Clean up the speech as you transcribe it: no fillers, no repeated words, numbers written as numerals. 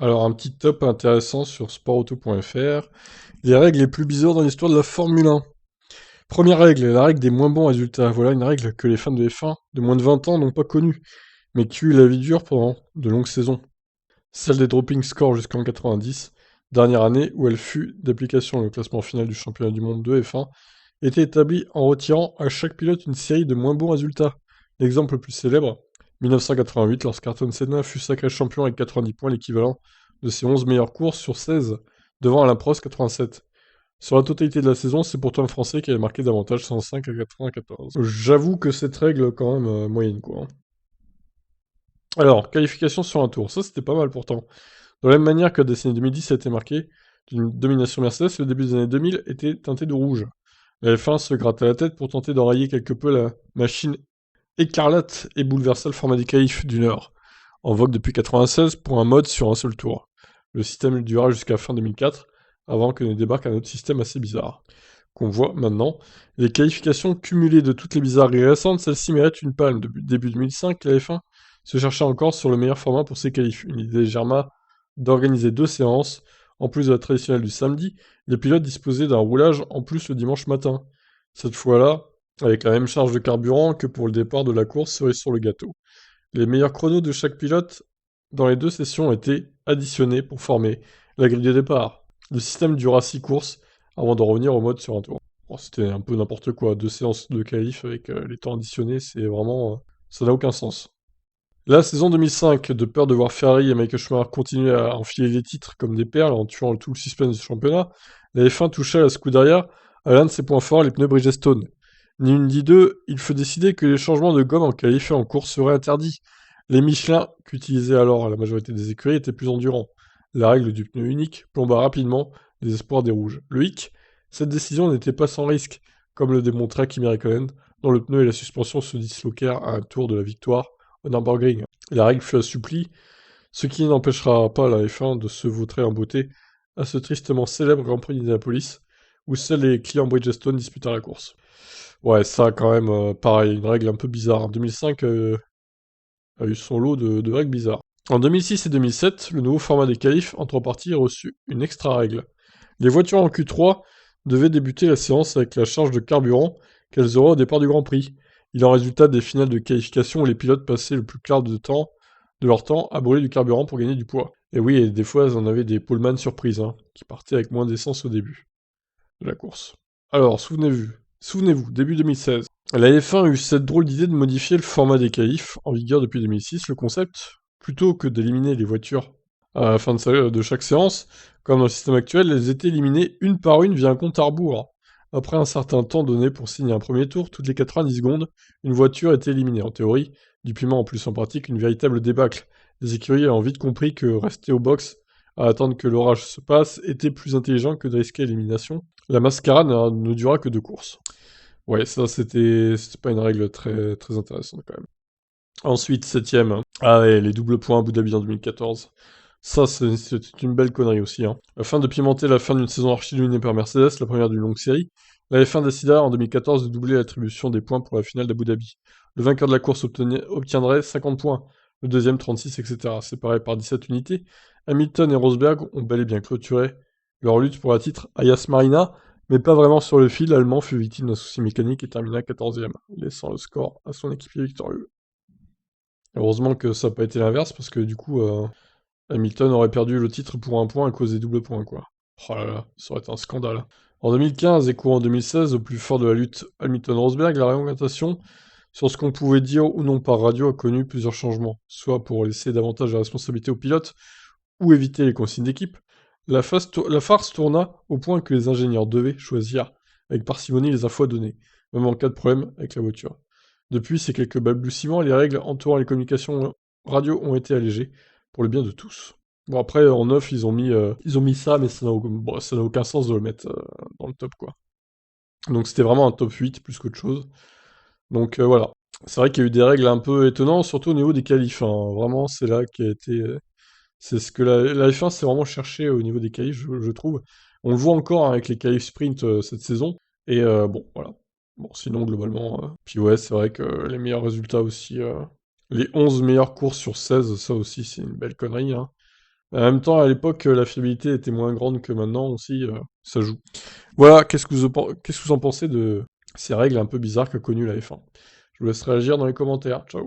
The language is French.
Alors, un petit top intéressant sur sportauto.fr. Les règles les plus bizarres dans l'histoire de la Formule 1. Première règle, la règle des moins bons résultats. Voilà une règle que les fans de F1 de moins de 20 ans n'ont pas connue, mais qui eut la vie dure pendant de longues saisons. Celle des dropping scores jusqu'en 90, dernière année où elle fut d'application. Le classement final du championnat du monde de F1 était établi en retirant à chaque pilote une série de moins bons résultats. L'exemple le plus célèbre, 1988, lorsqu'Ayrton Senna fut sacré champion avec 90 points, l'équivalent de ses 11 meilleures courses sur 16, devant Alain Prost 87. Sur la totalité de la saison, c'est pourtant le Français qui avait marqué davantage, 105 à 94. J'avoue que cette règle, quand même, moyenne, quoi, hein. Alors, qualification sur un tour, ça c'était pas mal pourtant. De la même manière que la décennie 2010 a été marquée d'une domination Mercedes, le début des années 2000 était teinté de rouge. La F1 se gratta la tête pour tenter d'enrayer quelque peu la machine écarlate et bouleversa le format des qualifs du Nord, en vogue depuis 96 pour un mode sur un seul tour. Le système dura jusqu'à fin 2004, avant que ne débarque un autre système assez bizarre. Qu'on voit maintenant, les qualifications cumulées de toutes les bizarreries récentes, celles-ci méritent une palme. Depuis début 2005, la F1 se cherchait encore sur le meilleur format pour ses qualifs. Une idée germa d'organiser 2 séances, en plus de la traditionnelle du samedi, les pilotes disposaient d'un roulage en plus le dimanche matin. Cette fois-là, avec la même charge de carburant que pour le départ de la course cerise sur le gâteau. Les meilleurs chronos de chaque pilote dans les 2 sessions étaient additionnés pour former la grille de départ. Le système dura 6 courses avant d'en revenir au mode sur un tour. Bon, c'était un peu n'importe quoi, 2 séances de qualif avec les temps additionnés, c'est vraiment... ça n'a aucun sens. La saison 2005, de peur de voir Ferrari et Michael Schumacher continuer à enfiler les titres comme des perles en tuant tout le suspense du championnat, la F1 toucha la Scuderia à l'un de ses points forts, les pneus Bridgestone. Ni une ni deux, il fut décidé que les changements de gomme en qualif et en course seraient interdits. Les Michelin, qu'utilisaient alors la majorité des écuries, étaient plus endurants. La règle du pneu unique plomba rapidement les espoirs des rouges. Le hic, cette décision n'était pas sans risque, comme le démontrait Kimi Räikkönen, dont le pneu et la suspension se disloquèrent à un tour de la victoire au Nürburgring. La règle fut assouplie, ce qui n'empêchera pas la F1 de se vautrer en beauté à ce tristement célèbre Grand Prix d'Indianapolis, où seuls les clients Bridgestone disputèrent la course. Ouais, ça quand même, pareil, une règle un peu bizarre. En 2005 a eu son lot de règles bizarres. En 2006 et 2007, le nouveau format des qualifs en 3 parties reçut une extra règle. Les voitures en Q3 devaient débuter la séance avec la charge de carburant qu'elles auraient au départ du Grand Prix. Il en résulta des finales de qualification où les pilotes passaient le plus clair de leur temps à brûler du carburant pour gagner du poids. Et oui, et des fois, elles en avaient des poleman surprises, hein, qui partaient avec moins d'essence au début de la course. Alors, souvenez-vous, début 2016, la F1 eut cette drôle d'idée de modifier le format des qualifs, en vigueur depuis 2006. Le concept, plutôt que d'éliminer les voitures à la fin de chaque séance, comme dans le système actuel, elles étaient éliminées une par une via un compte à rebours. Après un certain temps donné pour signer un premier tour, toutes les 90 secondes, une voiture était éliminée. En théorie, du piment en plus en pratique, une véritable débâcle. Les écuries ont vite compris que rester au box à attendre que l'orage se passe était plus intelligent que de risquer l'élimination. La mascarade ne dura que 2 courses. Ouais, ça c'était pas une règle très, très intéressante quand même. Ensuite, septième. Ah ouais, les doubles points à Abu Dhabi en 2014. Ça, c'est une belle connerie aussi, hein. Afin de pimenter la fin d'une saison archi-dominée par Mercedes, la première d'une longue série, la F1 décida en 2014 de doubler l'attribution des points pour la finale d'Abu Dhabi. Le vainqueur de la course obtiendrait 50 points, le deuxième 36, etc. Séparés par 17 unités, Hamilton et Rosberg ont bel et bien clôturé leur lutte pour la titre Ayas Marina, mais pas vraiment sur le fil. L'Allemand fut victime d'un souci mécanique et termina 14e, laissant le score à son équipier victorieux. Heureusement que ça n'a pas été l'inverse, parce que du coup, Hamilton aurait perdu le titre pour un point à cause des doubles points, quoi. Oh là là, ça aurait été un scandale. En 2015 et courant 2016, au plus fort de la lutte Hamilton-Rosberg, la réorientation sur ce qu'on pouvait dire ou non par radio a connu plusieurs changements, soit pour laisser davantage la responsabilité aux pilotes ou éviter les consignes d'équipe. La farce tourna au point que les ingénieurs devaient choisir avec parcimonie les infos à donner, même en cas de problème avec la voiture. Depuis ces quelques balbutiements, les règles entourant les communications radio ont été allégées, pour le bien de tous. Bon après, en off, ils ont mis ça, mais ça n'a aucun sens de le mettre dans le top, quoi. Donc c'était vraiment un top 8 plus qu'autre chose. Donc voilà. C'est vrai qu'il y a eu des règles un peu étonnantes, surtout au niveau des qualifs, hein. Vraiment, c'est là qui a été... c'est ce que la F1 s'est vraiment cherché au niveau des qualifs, je trouve. On le voit encore hein, avec les qualifs sprint cette saison. Et bon, voilà. Bon, sinon, globalement... Puis ouais, c'est vrai que les meilleurs résultats aussi... Les 11 meilleures courses sur 16, ça aussi, c'est une belle connerie, hein. En même temps, à l'époque, la fiabilité était moins grande que maintenant aussi, ça joue. Voilà, qu'est-ce que vous en pensez de ces règles un peu bizarres qu'a connues la F1? Je vous laisse réagir dans les commentaires. Ciao.